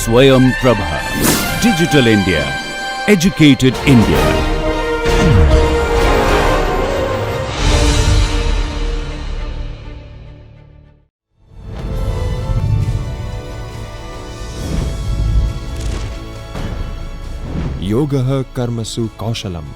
Swayam Prabha. Digital India. Educated India. योगः कर्मसु कौशलम्.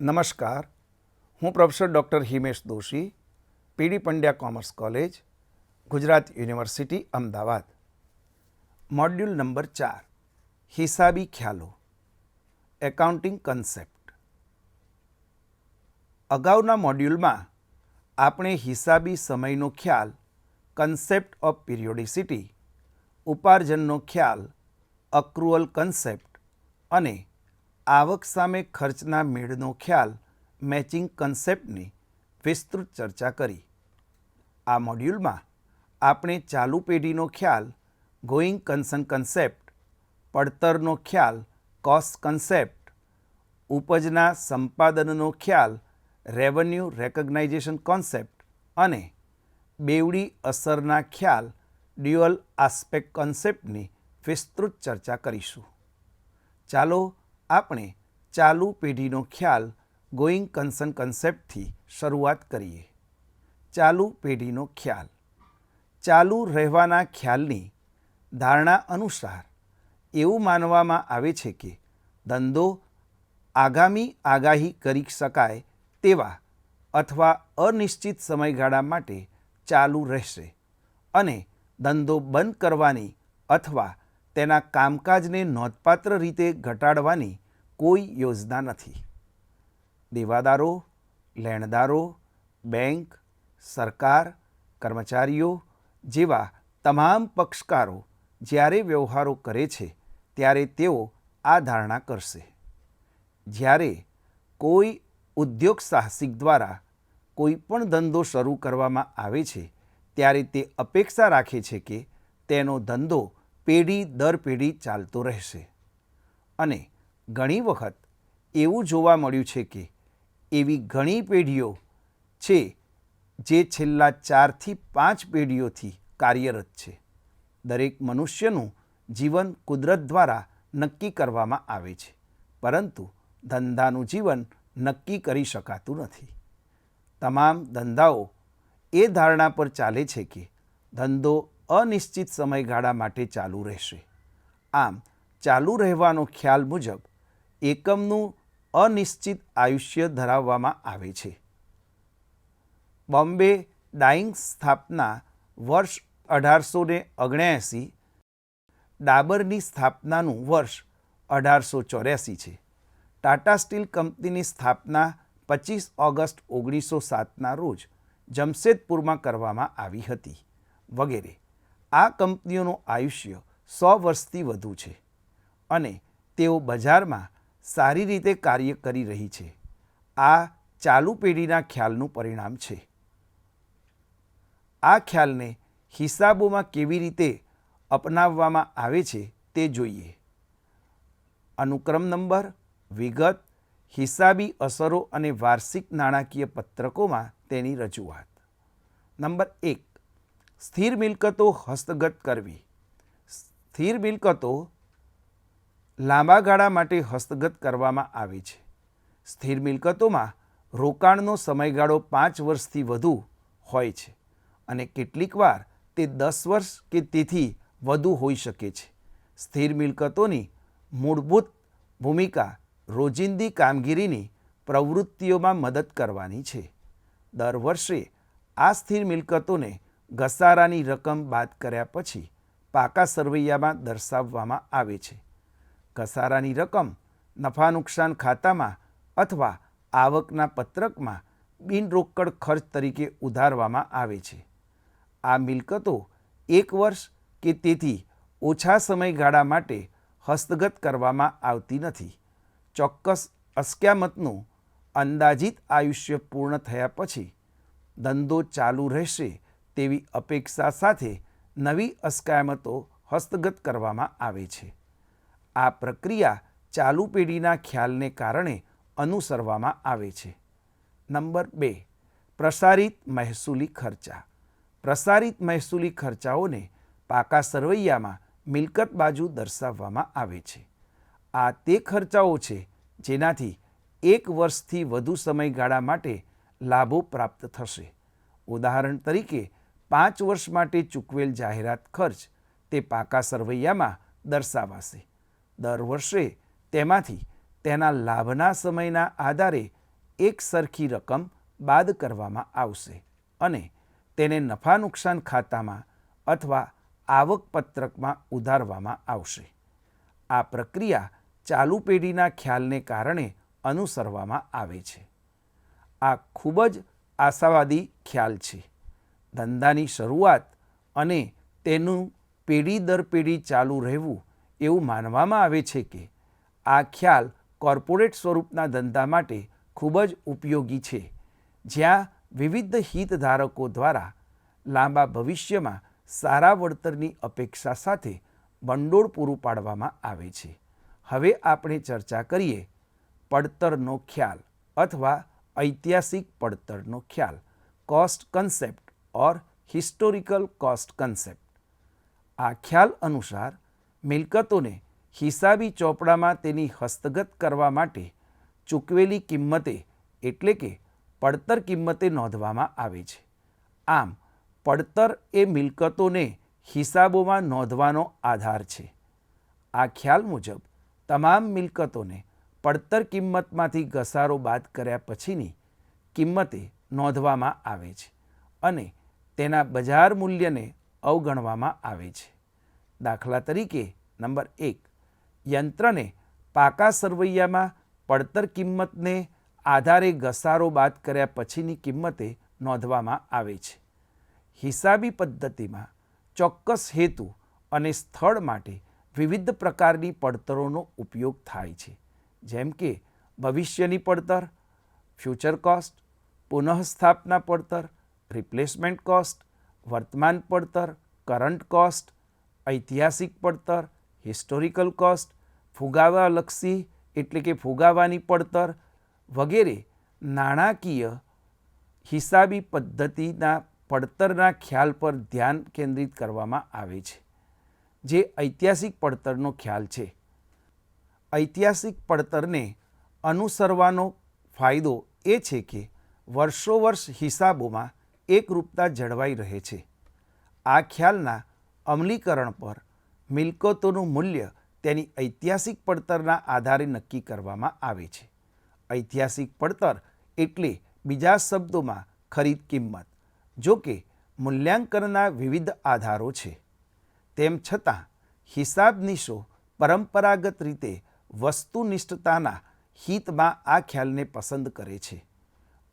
નમસ્કાર, હું professor doctor Himesh Doshi, PD Pandya commerce college, Gujarat university, Ahmedabad. Module number 4, હિસાબી ખ્યાલો, એકાઉન્ટિંગ કન્સેપ્ટ. અગાઉના મોડ્યુલમાં આપણે હિસાબી સમયનો ખ્યાલ, કન્સેપ્ટ ઓફ પિરિયોડિસિટી, ઉપાર્જનનો ખ્યાલ, અક્રુઅલ કન્સેપ્ટ અને આવક સામે ખર્ચના મેળનો ખ્યાલ, મેચિંગ કન્સેપ્ટની વિસ્તૃત ચર્ચા કરી. આ મોડ્યુલમાં આપણે ચાલુ પેઢીનો ખ્યાલ, ગોઈંગ કન્સર્ન કન્સેપ્ટ, પડતરનો ખ્યાલ, કોસ્ટ કન્સેપ્ટ, ઉપજના સંપાદનનો ખ્યાલ, રેવન્યુ રેકગ્નાઇઝેશન કોન્સેપ્ટ અને બેવડી અસરના ખ્યાલ, ડ્યુઅલ આસ્પેક્ટ કોન્સેપ્ટની વિસ્તૃત ચર્ચા કરીશું. ચાલો આપણે ચાલુ પેઢીનો ખ્યાલ, ગોઈંગ કન્સર્ન કન્સેપ્ટથી શરૂઆત કરીએ. ચાલુ પેઢીનો ખ્યાલ. ચાલુ રહેવાના ખ્યાલની ધારણા અનુસાર એવું માનવામાં આવે છે કે ધંધો આગામી આગાહી કરી શકાય તેવા અથવા અનિશ્ચિત સમયગાળા માટે ચાલુ રહેશે અને ધંધો બંધ કરવાની અથવા તેના કામકાજને નોંધપાત્ર રીતે ઘટાડવાની કોઈ યોજના નથી. દેવાદારો, લેણદારો, બેંક, સરકાર, કર્મચારીઓ જેવા તમામ પક્ષકારો જ્યારે વ્યવહારો કરે છે ત્યારે તેઓ આ ધારણા કરશે. જ્યારે કોઈ ઉદ્યોગ સાહસિક દ્વારા કોઈ પણ ધંધો શરૂ કરવામાં આવે છે ત્યારે તે અપેક્ષા રાખે છે કે તેનો ધંધો પેઢી દર પેઢી ચાલતો રહેશે અને ઘણી વખત એવું જોવા મળ્યું છે કે એવી ઘણી પેઢીઓ છે જે છેલ્લા 4 થી 5 પેઢીઓથી કાર્યરત છે. દરેક મનુષ્યનું જીવન કુદરત દ્વારા નક્કી કરવામાં આવે છે, પરંતુ ધંધાનું જીવન નક્કી કરી શકાતું નથી. તમામ ધંધાઓ એ ધારણા પર ચાલે છે કે ધંધો અનિશ્ચિત સમયગાળા માટે ચાલુ રહેશે. આમ ચાલુ રહેવાનો ખ્યાલ મુજબ એકમનું અનિશ્ચિત આયુષ્ય ધરાવવામાં આવે છે. બોમ્બે ડાઇંગ સ્થાપના વર્ષ 1879, ડાબરની સ્થાપનાનું વર્ષ 1884 છે. ટાટા સ્ટીલ કંપનીની સ્થાપના 25 ઓગસ્ટ 1907ના રોજ જમશેદપુરમાં કરવામાં આવી હતી વગેરે. આ કંપનીઓનું આયુષ્ય 100 વર્ષથી વધુ છે અને તેઓ બજારમાં સારી રીતે કાર્ય કરી રહી છે. આ ચાલુ પેઢીના ખ્યાલનું પરિણામ છે. આ ખ્યાલને હિસાબોમાં કેવી રીતે અપનાવવામાં આવે છે તે જોઈએ. અનુક્રમ નંબર, વિગત, હિસાબી અસરો અને વાર્ષિક નાણાકીય પત્રકોમાં તેની રજૂઆત. નંબર 1, સ્થિર મિલકતો હસ્તગત કરવી. સ્થિર મિલકતો લાંબા ગાળા માટે હસ્તગત કરવામાં આવે છે. સ્થિર મિલકતોમાં રોકાણનો સમયગાળો 5 વર્ષથી વધુ હોય છે અને કેટલીક વાર તે 10 વર્ષ કે તેથી વધુ હોઈ શકે છે. સ્થિર મિલકતોની મૂળભૂત ભૂમિકા રોજિંદી કામગીરીની પ્રવૃત્તિઓમાં મદદ કરવાની છે. દર વર્ષે આ સ્થિર મિલકતોને ઘસારાની રકમ બાદ કર્યા પછી પાકા સરવૈયામાં દર્શાવવામાં આવે છે. ઘસારાની રકમ નફા નુકસાન ખાતામાં અથવા આવકના પત્રકમાં બિનરોકડ ખર્ચ તરીકે ઉધારવામાં આવે છે. આ મિલકતો 1 વર્ષ કે તેથી ઓછા સમયગાળા માટે હસ્તગત કરવામાં આવતી નથી. ચોક્કસ અસ્ક્યામતનું અંદાજિત આયુષ્ય પૂર્ણ થયા પછી ધંધો ચાલુ રહેશે તેવી અપેક્ષા સાથે નવી અસ્કયામતો હસ્તગત કરવામાં આવે છે. આ પ્રક્રિયા ચાલુ પેઢીના ખ્યાલને કારણે અનુસરવામાં આવે છે. નંબર 2, પ્રસારિત મહેસૂલી ખર્ચા. પ્રસારિત મહેસૂલી ખર્ચાઓને પાકા સરવૈયામાં મિલકત બાજુ દર્શાવવામાં આવે છે. આ તે ખર્ચાઓ છે જેનાથી 1 વર્ષથી વધુ સમયગાળા માટે લાભો પ્રાપ્ત થશે. ઉદાહરણ તરીકે 5 વર્ષ માટે ચૂકવેલ જાહેરાત ખર્ચ તે પાકા સરવૈયામાં દર્શાવાશે. દર વર્ષે તેમાંથી તેના લાભના સમયના આધારે એક સરખી રકમ બાદ કરવામાં આવશે અને તેને નફા નુકસાન ખાતામાં અથવા આવક પત્રકમાં ઉધારવામાં આવશે. આ પ્રક્રિયા ચાલુ પેઢીના ખ્યાલને કારણે અનુસરવામાં આવે છે. આ ખૂબ જ આશાવાદી ખ્યાલ છે. ધંધાની શરૂઆત અને તેનું પેઢી દર પેઢી ચાલુ રહેવું એવું માનવામાં આવે છે કે આ ખ્યાલ કોર્પોરેટ સ્વરૂપના ધંધા માટે ખૂબ જ ઉપયોગી છે, જ્યાં વિવિધ હિતધારકો દ્વારા લાંબા ભવિષ્યમાં સારા વળતરની અપેક્ષા સાથે ભંડોળ પૂરું પાડવામાં આવે છે. હવે આપણે ચર્ચા કરીએ પડતરનો ખ્યાલ અથવા ઐતિહાસિક પડતરનો ખ્યાલ, કોસ્ટ કન્સેપ્ટ ઓર હિસ્ટોરિકલ કોસ્ટ કન્સેપ્ટ. આ ખ્યાલ અનુસાર મિલકતોને હિસાબી ચોપડામાં તેની હસ્તગત કરવા માટે ચૂકવેલી કિંમતે એટલે કે પડતર કિંમતે નોંધવામાં આવે છે. આમ પડતર એ મિલકતોને હિસાબોમાં નોંધવાનો આધાર છે. આ ખ્યાલ મુજબ તમામ મિલકતોને પડતર કિંમતમાંથી ઘસારો બાદ કર્યા પછીની કિંમતે નોંધવામાં આવે છે અને તેના બજાર મૂલ્યને અવગણવામાં આવે છે. દાખલા તરીકે નંબર 1, યંત્રને પાકા સરવૈયામાં પડતર કિંમતને આધારે ઘસારો બાદ કર્યા પછીની કિંમતે નોંધવામાં આવે છે. હિસાબી પદ્ધતિમાં ચોક્કસ હેતુ અને સ્થળ માટે વિવિધ પ્રકારની પડતરોનો ઉપયોગ થાય છે, જેમ કે ભવિષ્યની પડતર, ફ્યુચર કોસ્ટ, પુનઃસ્થાપના પડતર, રિપ્લેસમેન્ટ કોસ્ટ, વર્તમાન પડતર, કરંટ કોસ્ટ, ઐતિહાસિક પડતર, હિસ્ટોરિકલ કોસ્ટ, ફુગાવાલક્ષી એટલે કે ફુગાવાની પડતર વગેરે. નાણાકીય હિસાબી પદ્ધતિના પડતરના ખ્યાલ પર ધ્યાન કેન્દ્રિત કરવામાં આવે છે, જે ઐતિહાસિક પડતરનો ખ્યાલ છે. ઐતિહાસિક પડતરને અનુસરવાનો ફાયદો એ છે કે વર્ષો વર્ષ હિસાબોમાં એકરૂપતા જળવાઈ રહે છે. આ ખ્યાલના અમલીકરણ પર મિલકતોનું મૂલ્ય તેની ઐતિહાસિક પડતરના આધારે નક્કી કરવામાં આવે છે. ઐતિહાસિક પડતર એટલે બીજા શબ્દોમાં ખરીદ કિંમત. જો કે મૂલ્યાંકનના વિવિધ આધારો છે, તેમ છતાં હિસાબનીશો પરંપરાગત રીતે વસ્તુનિષ્ઠતાના હિતમાં આ ખ્યાલને પસંદ કરે છે.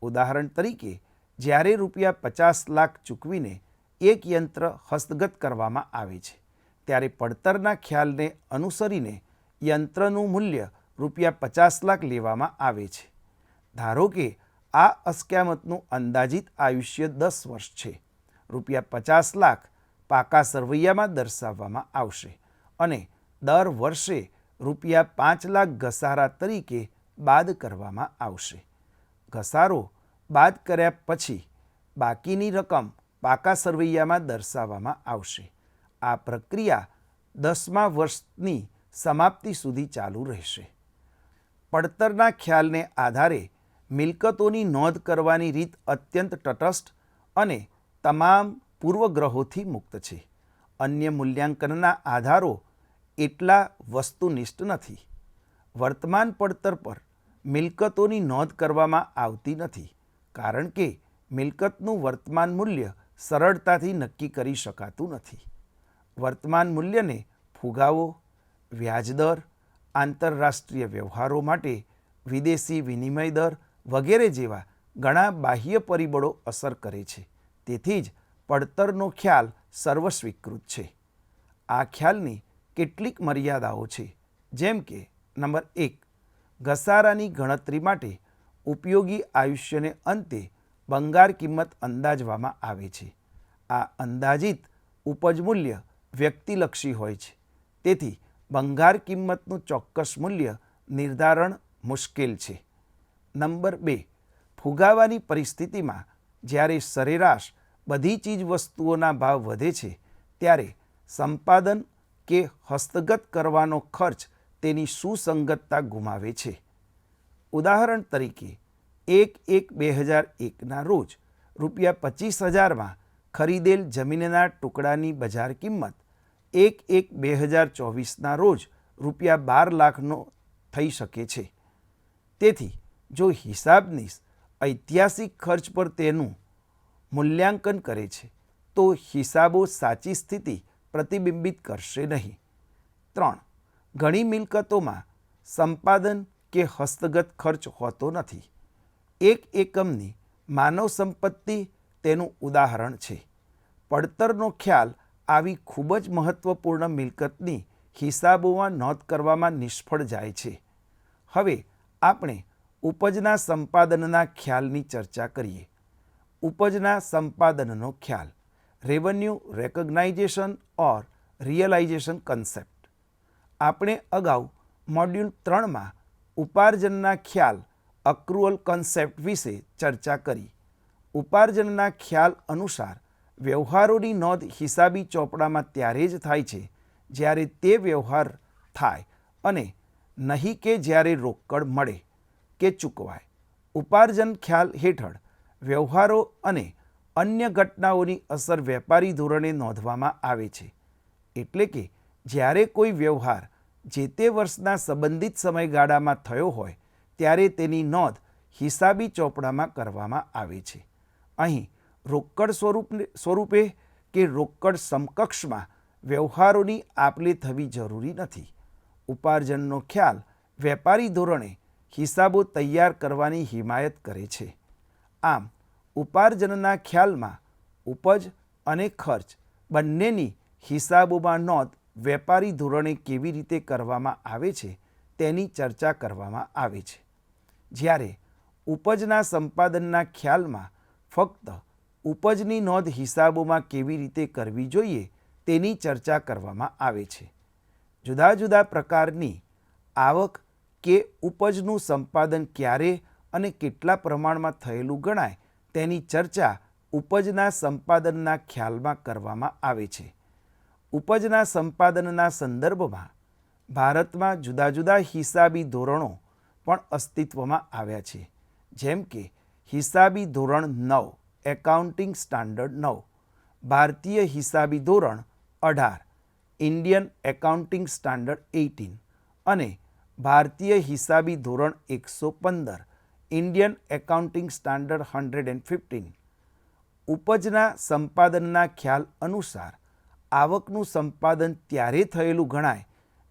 ઉદાહરણ તરીકે જ્યારે ₹50 લાખ ચૂકવીને એક યંત્ર હસ્તગત કરવામાં આવે છે, ત્યારે પડતરના ખ્યાલને અનુસરીને યંત્રનું મૂલ્ય ₹50 લાખ લેવામાં આવે છે. ધારો કે આ અસ્કયામતનું અંદાજિત આયુષ્ય 10 વર્ષ છે. ₹50 લાખ પાકા સરવૈયામાં દર્શાવવામાં આવશે અને દર વર્ષે ₹5 લાખ ઘસારા તરીકે બાદ કરવામાં આવશે. ઘસારો બાદ કર્યા પછી બાકીની રકમ પાકા સરવૈયામાં દર્શાવવામાં આવશે. આ પ્રક્રિયા 10મા વર્ષની સમાપ્તિ સુધી ચાલુ રહેશે. પડતરના ખ્યાલને આધારે મિલકતોની નોંધ કરવાની રીત અત્યંત તટસ્થ અને તમામ પૂર્વગ્રહોથી મુક્ત છે. અન્ય મૂલ્યાંકનના આધારો એટલા વસ્તુનિષ્ઠ નથી. વર્તમાન પડતર પર મિલકતોની નોંધ કરવામાં આવતી નથી, કારણ કે મિલકતનું વર્તમાન મૂલ્ય સરળતાથી નક્કી કરી શકાતું નથી. વર્તમાન મૂલ્યને ફુગાવો, વ્યાજદર, આંતરરાષ્ટ્રીય વ્યવહારો માટે વિદેશી વિનિમય દર વગેરે જેવા ઘણા બાહ્ય પરિબળો અસર કરે છે. તેથી જ પડતરનો ખ્યાલ સર્વસ્વીકૃત છે. આ ખ્યાલની કેટલીક મર્યાદાઓ છે, જેમ કે નંબર 1, ઘસારાની ગણતરી માટે ઉપયોગી આયુષ્યને અંતે ભંગાર કિંમત અંદાજવામાં આવે છે. આ અંદાજિત ઉપજ મૂલ્ય વ્યક્તિલક્ષી હોય છે, તેથી ભંગાર કિંમતનું ચોક્કસ મૂલ્ય નિર્ધારણ મુશ્કેલ છે. નંબર 2, ફુગાવાની પરિસ્થિતિમાં જ્યારે સરેરાશ બધી ચીજ વસ્તુઓના ભાવ વધે છે ત્યારે સંપાદન કે હસ્તગત કરવાનો ખર્ચ તેની સુસંગતતા ગુમાવે છે. ઉદાહરણ તરીકે 1/1/2001ના રોજ ₹25,000માં ખરીદેલ જમીનના ટુકડાની બજાર કિંમત 1/1/2024ના રોજ ₹12 લાખનો થઈ શકે છે. તેથી જો હિસાબનીશ ઐતિહાસિક ખર્ચ પર તેનું મૂલ્યાંકન કરે છે તો હિસાબો સાચી સ્થિતિ પ્રતિબિંબિત કરશે નહીં. 3. ઘણી મિલકતોમાં સંપાદન કે હસ્તગત ખર્ચ હોતો નથી. એક એકમની માનવ સંપત્તિ તેનું ઉદાહરણ છે. પડતરનો ખ્યાલ આવી ખૂબ જ મહત્વપૂર્ણ મિલકતની હિસાબોમાં નોંધ કરવામાં નિષ્ફળ જાય છે. હવે આપણે ઉપજના સંપાદનના ખ્યાલની ચર્ચા કરીએ. ઉપજના સંપાદનનો ખ્યાલ, રેવન્યુ રેકોગ્નાઇઝેશન ઓર રિયલાઇઝેશન કન્સેપ્ટ. આપણે અગાઉ મોડ્યુલ 3માં ઉપાર્જનના ખ્યાલ અક્રુઅલ કન્સેપ્ટ વિશે ચર્ચા કરી. ઉપાર્જનના ખ્યાલ અનુસાર વ્યવહારોની નોંધ હિસાબી ચોપડામાં ત્યારે જ થાય છે જ્યારે તે વ્યવહાર થાય અને નહીં કે જ્યારે રોકડ મળે કે ચૂકવાય. ઉપાર્જન ખ્યાલ હેઠળ વ્યવહારો અને અન્ય ઘટનાઓની અસર વેપારી ધોરણે નોંધવામાં આવે છે. એટલે કે જ્યારે કોઈ વ્યવહાર જે તે વર્ષના સંબંધિત સમયગાળામાં થયો હોય ત્યારે તેની નોંધ હિસાબી ચોપડામાં કરવામાં આવે છે. અહીં રોકડ સ્વરૂપે કે રોકડ સમકક્ષમાં વ્યવહારોની આપ-લે થવી જરૂરી નથી. ઉપાર્જનનો ખ્યાલ વેપારી ધોરણે હિસાબો તૈયાર કરવાની હિમાયત કરે છે. આમ ઉપાર્જનના ખ્યાલમાં ઉપજ અને ખર્ચ બંનેની હિસાબોમાં નોંધ વેપારી ધોરણે કેવી રીતે કરવામાં આવે છે તેની ચર્ચા કરવામાં આવે છે. જ્યારે ઉપજના સંપાદનના ખ્યાલમાં ફક્ત ઉપજની નોંધ હિસાબોમાં કેવી રીતે કરવી જોઈએ તેની ચર્ચા કરવામાં આવે છે. જુદા જુદા પ્રકારની આવક કે ઉપજનું સંપાદન ક્યારે અને કેટલા પ્રમાણમાં થયેલું ગણાય તેની ચર્ચા ઉપજના સંપાદનના ખ્યાલમાં કરવામાં આવે છે. ઉપજના સંપાદનના સંદર્ભમાં ભારતમાં જુદા જુદા હિસાબી ધોરણો પણ અસ્તિત્વમાં આવ્યા છે. જેમ કે હિસાબી ધોરણ 9 એકાઉન્ટિંગ સ્ટાન્ડર્ડ 9, ભારતીય હિસાબી ધોરણ 18 ઇન્ડિયન એકાઉન્ટિંગ સ્ટાન્ડર્ડ 18 અને ભારતીય હિસાબી ધોરણ 115 ઇન્ડિયન એકાઉન્ટિંગ સ્ટાન્ડર્ડ 115. ઉપજના સંપાદનના ખ્યાલ અનુસાર આવકનું સંપાદન ત્યારે થયેલું ગણાય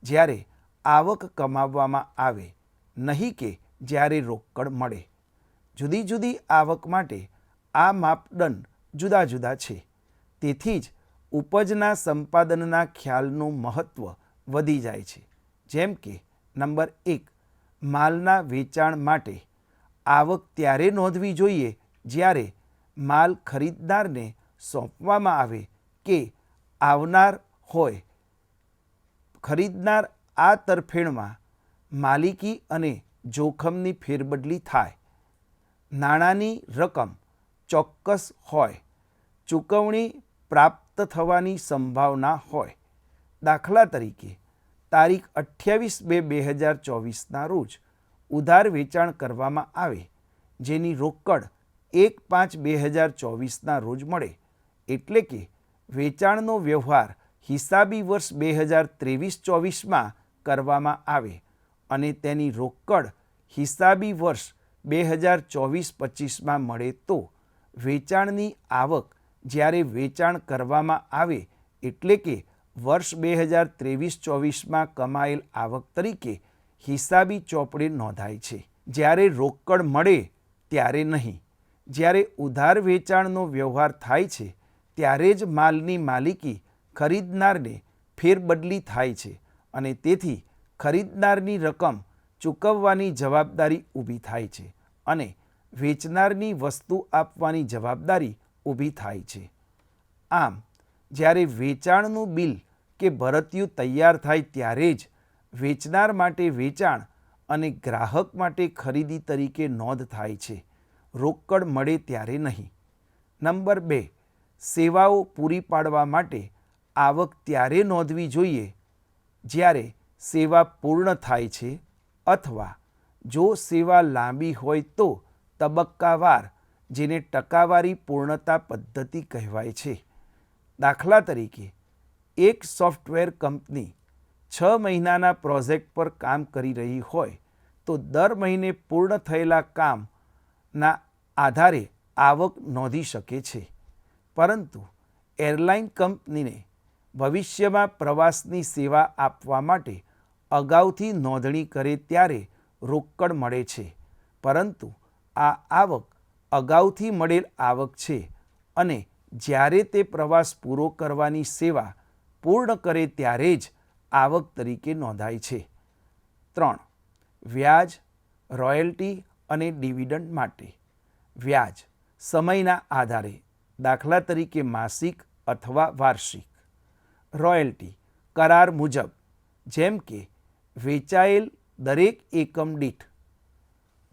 જ્યારે આવક કમાવવામાં આવે, નહીં કે જ્યારે રોકડ મળે. જુદી જુદી આવક માટે આ માપદંડ જુદા જુદા છે. તેથી જ ઉપજના સંપાદનના ખ્યાલનું મહત્ત્વ વધી જાય છે. જેમ કે નંબર 1, માલના વેચાણ માટે આવક ત્યારે નોંધવી જોઈએ જ્યારે માલ ખરીદનારને સોંપવામાં આવે કે આવનાર હોય. ખરીદનાર આ તરફેણમાં માલિકી અને જોખમની ફેરબદલી થાય, નાણાંની રકમ ચોક્કસ હોય, ચૂકવણી પ્રાપ્ત થવાની સંભાવના હોય. દાખલા તરીકે તારીખ 28/2/2024ના રોજ ઉધાર વેચાણ કરવામાં આવે જેની રોકડ 1/5/2024ના રોજ મળે, એટલે કે વેચાણનો વ્યવહાર હિસાબી વર્ષ 2023-24માં કરવામાં આવે અને તેની રોકડ હિસાબી વર્ષ 2024-25માં મળે તો વેચાણની આવક જ્યારે વેચાણ કરવામાં આવે એટલે કે વર્ષ 2023-24માં કમાયેલ આવક તરીકે હિસાબી ચોપડે નોંધાય છે. જ્યારે રોકડ મળે ત્યારે નહીં. જ્યારે ઉધાર વેચાણનો વ્યવહાર થાય છે ત્યારે જ માલની માલિકી ખરીદનારને ફેરબદલી થાય છે અને તેથી ખરીદનારની રકમ ચૂકવવાની જવાબદારી ઊભી થાય છે અને વેચનારની વસ્તુ આપવાની જવાબદારી ઊભી થાય છે. આમ જ્યારે વેચાણનું બિલ કે ભરતિયું તૈયાર થાય ત્યારે જ વેચનાર માટે વેચાણ અને ગ્રાહક માટે ખરીદી તરીકે નોંધ થાય છે, રોકડ મળે ત્યારે નહીં. નંબર 2, સેવાઓ પૂરી પાડવા માટે આવક ત્યારે નોંધવી જોઈએ જ્યારે સેવા પૂર્ણ થાય છે અથવા જો સેવા લાંબી હોય તો તબક્કાવાર, જેને ટકાવારી પૂર્ણતા પદ્ધતિ કહેવાય છે. દાખલા તરીકે, એક સોફ્ટવેર કંપની 6 મહિનાના પ્રોજેક્ટ પર કામ કરી રહી હોય તો દર મહિને પૂર્ણ થયેલા કામના આધારે આવક નોંધી શકે છે. પરંતુ એરલાઇન કંપનીને ભવિષ્યમાં પ્રવાસની સેવા આપવા માટે અગાઉથી નોંધણી કરે ત્યારે રોકડ મળે છે, પરંતુ આ આવક અગાઉથી મળેલ આવક છે અને જ્યારે તે પ્રવાસ પૂરો કરવાની સેવા પૂર્ણ કરે ત્યારે જ આવક તરીકે નોંધાય છે. 3. વ્યાજ, રોયલ્ટી અને ડિવિડન્ડ માટે. વ્યાજ સમયના આધારે, દાખલા તરીકે માસિક અથવા વાર્ષિક. રોયલ્ટી કરાર મુજબ, જેમ કે વેચાયેલ દરેક એકમ દીઠ.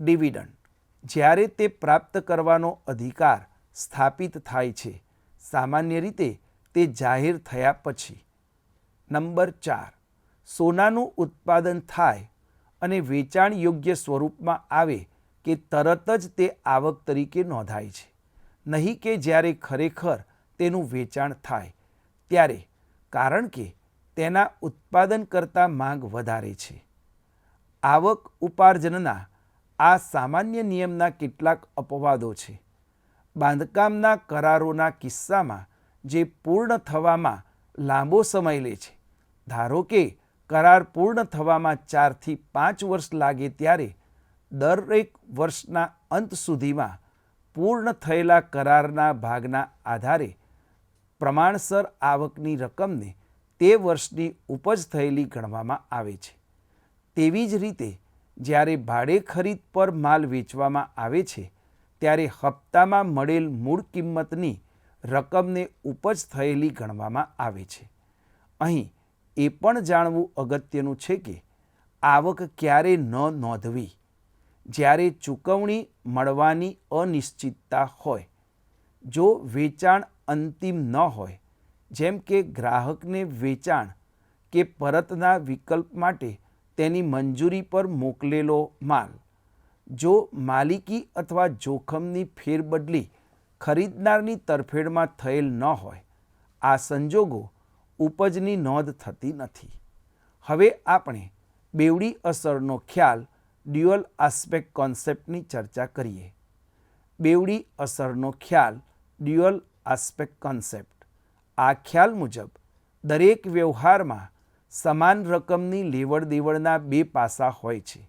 ડિવિડન્ડ જ્યારે તે પ્રાપ્ત કરવાનો અધિકાર સ્થાપિત થાય છે, સામાન્ય રીતે તે જાહેર થયા પછી. નંબર 4, સોનાનું ઉત્પાદન થાય અને વેચાણ યોગ્ય સ્વરૂપમાં આવે કે તરત જ તે આવક તરીકે નોંધાય છે, નહીં કે જ્યારે ખરેખર તેનું વેચાણ થાય ત્યારે, કારણ કે તેના ઉત્પાદન કરતાં માંગ વધારે છે. આવક ઉપાર્જનના આ સામાન્ય નિયમના કેટલાક અપવાદો છે. બાંધકામના કરારોના કિસ્સામાં જે પૂર્ણ થવામાં લાંબો સમય લે છે, ધારો કે કરાર પૂર્ણ થવામાં 4 થી 5 વર્ષ લાગે, ત્યારે દરેક વર્ષના અંત સુધીમાં પૂર્ણ થયેલા કરારના ભાગના આધારે પ્રમાણસર આવકની રકમને તે વર્ષની ઉપજ થયેલી ગણવામાં આવે છે. તેવી જ રીતે જ્યારે ભાડે ખરીદ પર માલ વેચવામાં આવે છે ત્યારે હપ્તામાં મળેલ મૂળ કિંમતની રકમને ઉપજ થયેલી ગણવામાં આવે છે. અહીં એ પણ જાણવું અગત્યનું છે કે આવક ક્યારે ન નોંધવી. જ્યારે ચૂકવણી મળવાની અનિશ્ચિતતા હોય, જો વેચાણ અંતિમ ન હોય, જેમ કે ગ્રાહકને વેચાણ કે પરતના વિકલ્પ માટે તેની મંજૂરી પર મોકલેલો માલ, જો માલિકી અથવા જોખમની ફેરબદલી ખરીદનારની તરફેણમાં થયેલ ન હોય, આ સંજોગો ઉપજની નોંધ થતી નથી. હવે આપણે બેવડી અસરનો ખ્યાલ, ડ્યુઅલ આસ્પેક્ટ કોન્સેપ્ટની ચર્ચા કરીએ. બેવડી અસરનો ખ્યાલ, ડ્યુઅલ આસ્પેક્ટ કોન્સેપ્ટ. આ ખ્યાલ મુજબ દરેક વ્યવહારમાં સમાન રકમની લેવડ દેવડના 2 પાસા હોય છે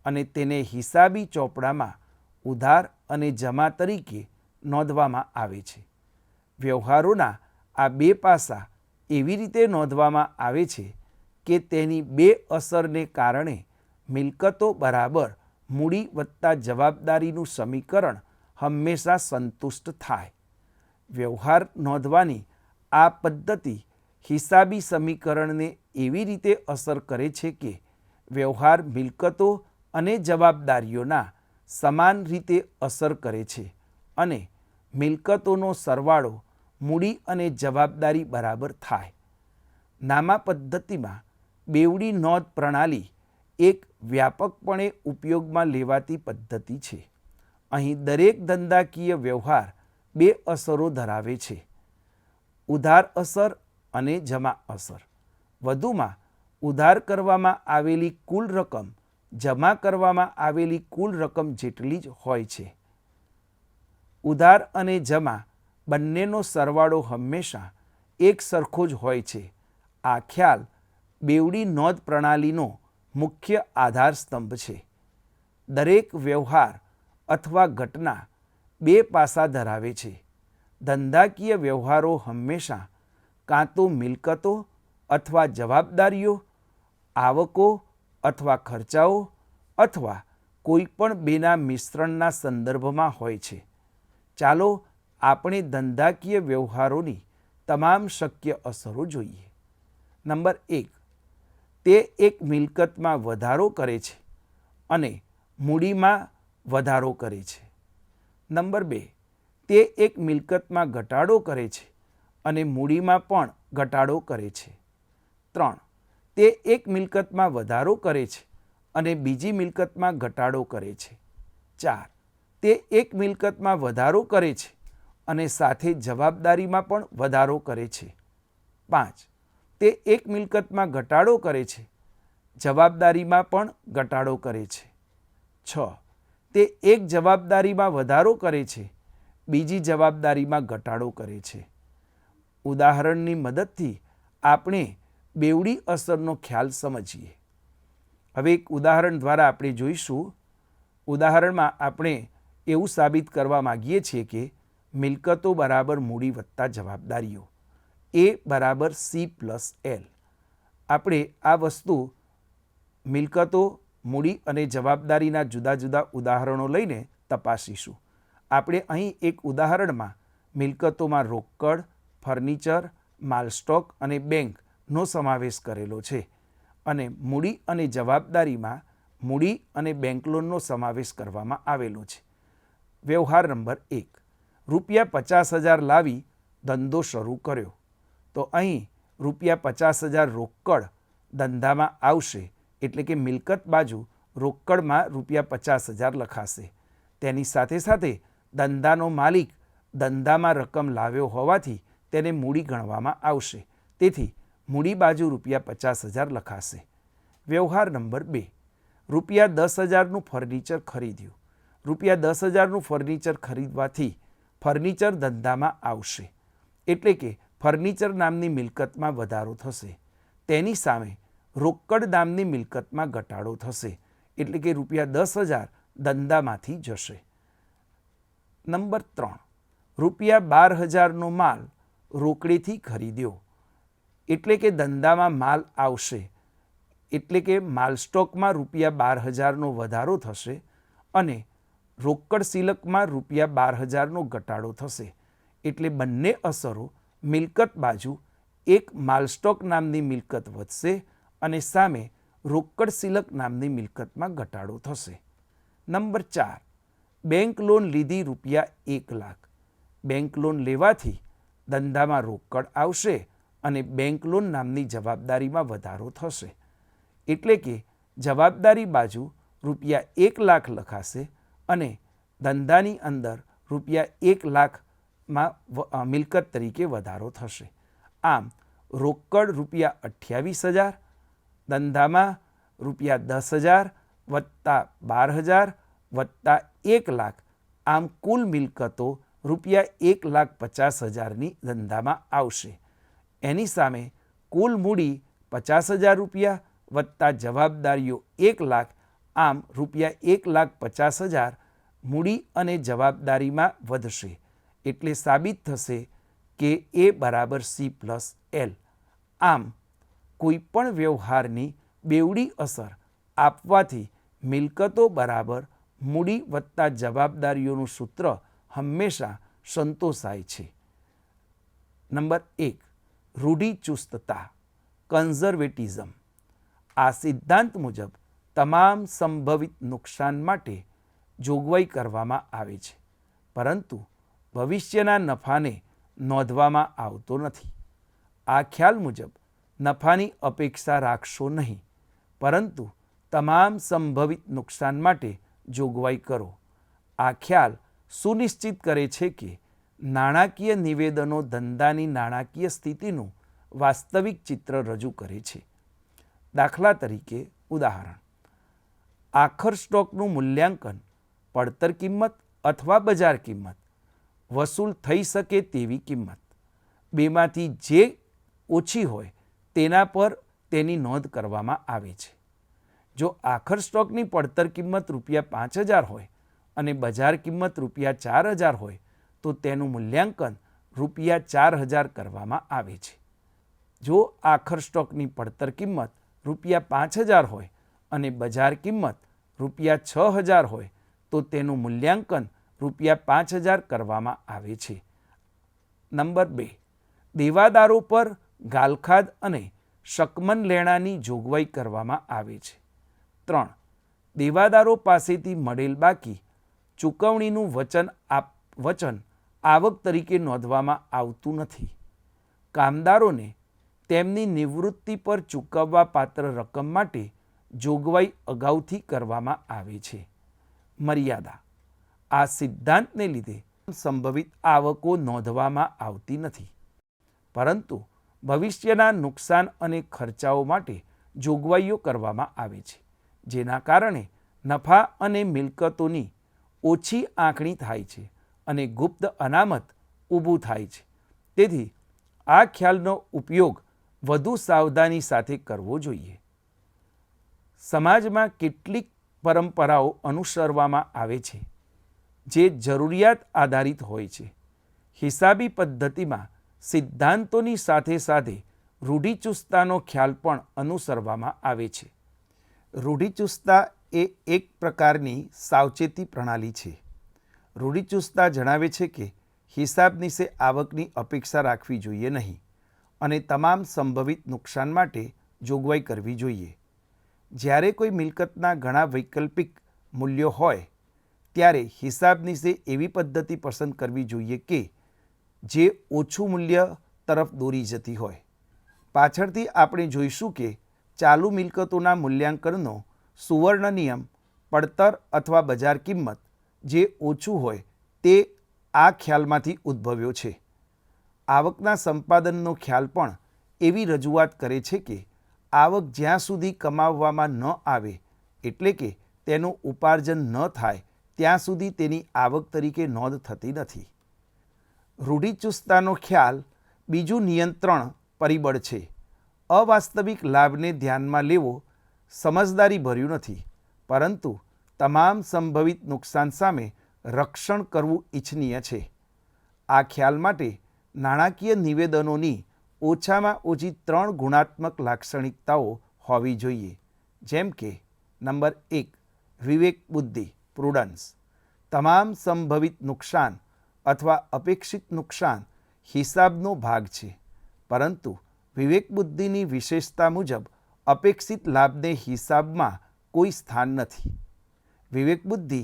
અને તેને હિસાબી ચોપડામાં ઉધાર અને જમા તરીકે નોંધવામાં આવે છે. વ્યવહારોના આ 2 પાસા એવી રીતે નોંધવામાં આવે છે કે તેની 2 અસરને કારણે મિલકતો બરાબર મૂડી વત્તા જવાબદારીનું સમીકરણ હંમેશા સંતુષ્ટ થાય. વ્યવહાર નોંધવાની આ પદ્ધતિ હિસાબી સમીકરણને એવી રીતે અસર કરે છે કે વ્યવહાર મિલકતો અને જવાબદારીઓના સમાન રીતે અસર કરે છે અને મિલકતોનો સરવાળો મૂડી અને જવાબદારી બરાબર થાય. નામા પદ્ધતિમાં બેવડી નોંધ પ્રણાલી એક વ્યાપકપણે ઉપયોગમાં લેવાતી પદ્ધતિ છે. અહીં દરેક ધંધાકીય વ્યવહાર 2 અસરો ધરાવે છે: ઉધાર અસર અને જમા અસર. વધુમાં, ઉધાર કરવામાં આવેલી કુલ રકમ જમા કરવામાં આવેલી કુલ રકમ જેટલી જ હોય છે. ઉધાર અને જમા બંનેનો સરવાળો હંમેશા એક સરખો જ હોય છે. આ ખ્યાલ બેવડી નોંધ પ્રણાલીનો મુખ્ય આધાર સ્તંભ છે. દરેક વ્યવહાર અથવા ઘટના 2 પાસા ધરાવે છે. ધંધાકીય વ્યવહારો હંમેશા કાં તો મિલકતો અથવા જવાબદારીઓ, આવકો અથવા ખર્ચાઓ અથવા કોઈ પણ બેના મિશ્રણના સંદર્ભમાં હોય છે. ચાલો આપણે ધંધાકીય વ્યવહારોની તમામ શક્ય અસરો જોઈએ. નંબર 1, તે એક મિલકતમાં વધારો કરે છે અને મૂડીમાં વધારો કરે છે. નંબર 2, તે એક મિલકતમાં ઘટાડો કરે છે અને મૂડીમાં પણ ઘટાડો કરે છે. 3, તે એક મિલકતમાં વધારો કરે છે અને બીજી મિલકતમાં ઘટાડો કરે છે. 4, તે એક મિલકતમાં વધારો કરે છે અને સાથે જવાબદારીમાં પણ વધારો કરે છે. 5, તે એક મિલકતમાં ઘટાડો કરે છે, જવાબદારીમાં પણ ઘટાડો કરે છે. 6, તે એક જવાબદારીમાં વધારો કરે છે, બીજી જવાબદારીમાં ઘટાડો કરે છે. ઉદાહરણની મદદથી આપણે બેવડી અસરનો ખ્યાલ સમજીએ. હવે એક ઉદાહરણ દ્વારા આપણે જોઈશું. ઉદાહરણમાં આપણે એવું સાબિત કરવા માગીએ છીએ કે મિલકતો બરાબર મૂડી વત્તા જવાબદારીઓ, A બરાબર C+L. આપણે આ વસ્તુ મિલકતો, મૂડી અને જવાબદારીના જુદા જુદા ઉદાહરણો લઈને તપાસીશું. આપણે અહીં એક ઉદાહરણમાં મિલકતોમાં રોકડ, ફર્નિચર, માલસ્ટોક અને બેંકનો સમાવેશ કરેલો છે અને મૂડી અને જવાબદારીમાં મૂડી અને બેંક લોનનો સમાવેશ કરવામાં આવેલો છે. વ્યવહાર નંબર 1, ₹50,000 લાવી ધંધો શરૂ કર્યો. તો અહીં ₹50,000 રોકડ ધંધામાં આવશે, એટલે કે મિલકત બાજુ રોકડમાં ₹50,000 લખાશે. તેની સાથે સાથે ધંધાનો માલિક ધંધામાં રકમ લાવ્યો હોવાથી તેને મૂડી ગણવામાં આવશે. તેથી મૂડી બાજુ ₹50,000 લખાશે. વ્યવહાર નંબર 2, ₹10,000નું ફર્નિચર ખરીદ્યું. ₹10,000નું ફર્નિચર ખરીદવાથી ફર્નિચર ધંધામાં આવશે, એટલે કે ફર્નિચર નામની મિલકતમાં વધારો થશે. તેની સામે રોકડ નામની મિલકતમાં ઘટાડો થશે, એટલે કે ₹10,000 ધંધામાંથી જશે. નંબર 3, ₹12,000નો માલ રોકડેથી ખરીદ્યો, એટલે કે ધંધામાં માલ આવશે, એટલે કે માલ સ્ટોકમાં ₹12,000નો વધારો થશે અને રોકડ સિલકમાં ₹12,000નો ઘટાડો થશે. એટલે બંને અસરો મિલકત બાજુ એક માલસ્ટોક નામની મિલકત વધશે અને સામે રોકડ સિલક નામની મિલકતમાં ઘટાડો થશે. નંબર 4, બેંક લોન લીધી ₹1,00,000. બેંક લોન લેવાથી ધંધામાં રોકડ આવશે અને બેંક લોન નામની જવાબદારીમાં વધારો થશે, એટલે કે જવાબદારી બાજુ ₹1,00,000 લખાશે અને ધંધાની અંદર ₹1,00,000માં મિલકત તરીકે વધારો થશે. આમ રોકડ ₹28,000, ધંધામાં ₹10,000 વત્તા 12,000 વત્તા 1,00,000, આમ કુલ મિલકતો ₹1,50,000ની ધંધામાં આવશે. એની સામે કુલ મૂડી ₹50,000 વત્તા જવાબદારીઓ 1,00,000, આમ ₹1,50,000 મૂડી અને જવાબદારીમાં વધશે. એટલે સાબિત થશે કે A બરાબર C+L. આમ કોઈપણ વ્યવહારની બેવડી અસર આપવાથી મિલકતો બરાબર મૂડી વત્તા જવાબદારીઓનું સૂત્ર હંમેશા સંતોષાય છે. નંબર 1, રૂઢિચુસ્તતા, કન્ઝર્વેટિઝમ. આ સિદ્ધાંત મુજબ તમામ સંભવિત નુકસાન માટે જોગવાઈ કરવામાં આવે છે, પરંતુ ભવિષ્યના નફાને નોંધવામાં આવતો નથી. આ ખ્યાલ મુજબ નફાની અપેક્ષા રાખશો નહીં, પરંતુ તમામ સંભવિત નુકસાન માટે જોગવાઈ કરો. આ ખ્યાલ સુનિશ્ચિત કરે છે કે નાણાકીય નિવેદનો ધંધાની નાણાકીય સ્થિતિનું વાસ્તવિક ચિત્ર રજૂ કરે છે. દાખલા તરીકે ઉદાહરણ: આખર સ્ટોકનું મૂલ્યાંકન પડતર કિંમત અથવા બજાર કિંમત, વસૂલ થઈ શકે તેવી કિંમત, બેમાંથી જે ઓછી હોય તેના પર તેની નોંધ કરવામાં આવે છે. જો આખર સ્ટોકની પડતર કિંમત ₹5,000 હોય અને બજાર કિંમત ₹4,000 હોય તો તેનું મૂલ્યાંકન ₹4,000 કરવામાં આવે છે. જો આખર સ્ટોકની પડતર કિંમત ₹5,000 હોય અને બજાર કિંમત ₹6,000 હોય તો તેનું મૂલ્યાંકન ₹5,000 કરવામાં આવે છે. નંબર 2, દેવાદારો પર ગાલખાદ અને શકમન લેણાની જોગવાઈ કરવામાં આવે છે. 3, દેવાદારો પાસેથી મળેલ બાકી ચૂકવણીનું વચન આવક તરીકે નોંધવામાં આવતું નથી. કામદારોને તેમની નિવૃત્તિ પર ચૂકવવા પાત્ર રકમ માટે જોગવાઈ અગાઉથી કરવામાં આવે છે. મર્યાદા: આ સિદ્ધાંતને લીધે સંભવિત આવકો નોંધવામાં આવતી નથી, પરંતુ ભવિષ્યના નુકસાન અને ખર્ચાઓ માટે જોગવાઈઓ કરવામાં આવે છે, જેના કારણે નફા અને મિલકતોની ઓછી આંકણી થાય છે અને ગુપ્ત અનામત ઊભું થાય છે. તેથી આ ખ્યાલનો ઉપયોગ વધુ સાવધાની સાથે કરવો જોઈએ. સમાજમાં કેટલીક પરંપરાઓ અનુસરવામાં આવે છે જે જરૂરિયાત આધારિત હોય છે. હિસાબી પદ્ધતિમાં સિદ્ધાંતોની સાથે સાથે રૂઢિચુસ્તતાનો ખ્યાલ પણ અનુસરવામાં આવે છે. રૂઢિચુસ્તતા એ એક પ્રકારની સાવચેતી પ્રણાલી છે. રૂઢિચુસ્તતા જણાવે છે કે હિસાબનીશે આવકની અપેક્ષા રાખવી જોઈએ નહીં અને તમામ સંભવિત નુકસાન માટે જોગવાઈ કરવી જોઈએ. જ્યારે કોઈ મિલકતના ઘણા વૈકલ્પિક મૂલ્યો હોય ત્યારે હિસાબનીશે એવી પદ્ધતિ પસંદ કરવી જોઈએ કે જે ઓછું મૂલ્ય તરફ દોરી જતી હોય. પાછળથી આપણે જોઈશું કે ચાલુ મિલકતોના મૂલ્યાંકનનો સુવર્ણ નિયમ પડતર અથવા બજાર કિંમત જે ઓછું હોય તે આ ખ્યાલમાંથી ઉદ્ભવ્યો છે. આવકના સંપાદનનો ખ્યાલ પણ એવી રજૂઆત કરે છે કે આવક જ્યાં સુધી કમાવવામાં ન આવે એટલે કે તેનું ઉપાર્જન ન થાય ત્યાં સુધી તેની આવક તરીકે નોંધ થતી નથી. રૂઢિચુસ્તતાનો ખ્યાલ બીજું નિયંત્રણ પરિબળ છે. અવાસ્તવિક લાભને ધ્યાનમાં લેવો સમજદારીભર્યું નથી, પરંતુ તમામ સંભવિત નુકસાન સામે રક્ષણ કરવું ઇચ્છનીય છે. આ ખ્યાલ માટે નાણાકીય નિવેદનોની ઓછામાં ઓછી 3 ગુણાત્મક લાક્ષણિકતાઓ હોવી જોઈએ, જેમ કે નંબર 1, વિવેક બુદ્ધિ પ્રુડન્સ. તમામ સંભવિત નુકસાન અથવા અપેક્ષિત નુકસાન હિસાબનો ભાગ છે, પરંતુ વિવેક બુદ્ધિની વિશેષતા મુજબ અપેક્ષિત લાભને હિસાબમાં કોઈ સ્થાન નથી. વિવેક બુદ્ધિ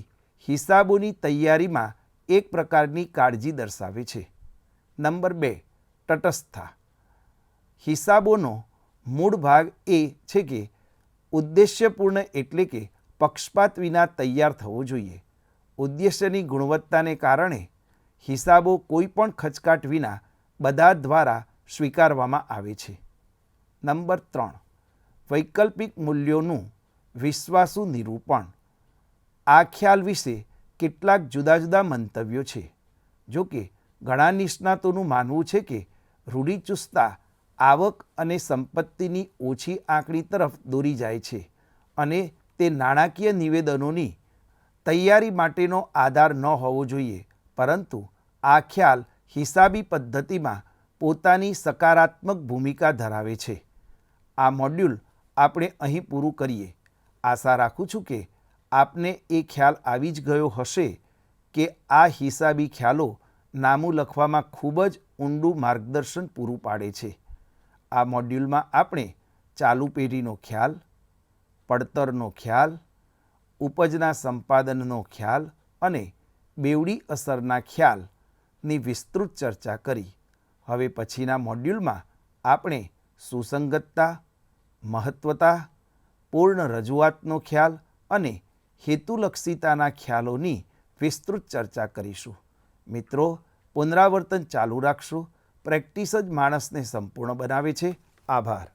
હિસાબોની તૈયારીમાં એક પ્રકારની કાળજી દર્શાવે છે. નંબર 2, તટસ્થતા. હિસાબોનો મૂળ ભાગ એ છે કે ઉદ્દેશ્યપૂર્ણ એટલે કે પક્ષપાત વિના તૈયાર થવો જોઈએ. ઉદ્દેશ્યની ગુણવત્તાને કારણે હિસાબો કોઈ પણ ખચકાટ વિના બધા દ્વારા સ્વીકારવામાં આવે છે. નંબર 3, વૈકલ્પિક મૂલ્યોનું વિશ્વાસુ નિરૂપણ. આ ખ્યાલ વિશે કેટલાક જુદા જુદા મંતવ્યો છે. જો કે ઘણા નિષ્ણાતોનું માનવું છે કે રૂઢિચુસ્તતા આવક અને સંપત્તિની ઓછી આંકણી તરફ દોરી જાય છે અને તે નાણાકીય નિવેદનોની તૈયારી માટેનો આધાર ન હોવો જોઈએ, પરંતુ આ ખ્યાલ હિસાબી પદ્ધતિમાં પોતાની સકારાત્મક ભૂમિકા ધરાવે છે. આ મોડ્યુલ આપણે અહીં પૂરું કરીએ. આશા રાખું છું કે આપને એ ખ્યાલ આવી જ ગયો હશે કે આ હિસાબી ખ્યાલો નામું લખવામાં ખૂબ જ ઊંડું માર્ગદર્શન પૂરું પાડે છે. આ મોડ્યુલમાં આપણે ચાલુ પેઢીનો ખ્યાલ, પડતરનો ખ્યાલ, ઉપજના સંપાદનનો ખ્યાલ અને બેવડી અસરના ખ્યાલની વિસ્તૃત ચર્ચા કરી. હવે પછીના મોડ્યુલમાં આપણે સુસંગતતા, મહત્વતા, પૂર્ણ રજૂઆતનો ખ્યાલ અને હેતુલક્ષીતાના ખ્યાલોની વિસ્તૃત ચર્ચા કરીશું. મિત્રો, પુનરાવર્તન ચાલુ રાખશું. પ્રેક્ટિસ જ માણસને સંપૂર્ણ બનાવે છે. આભાર.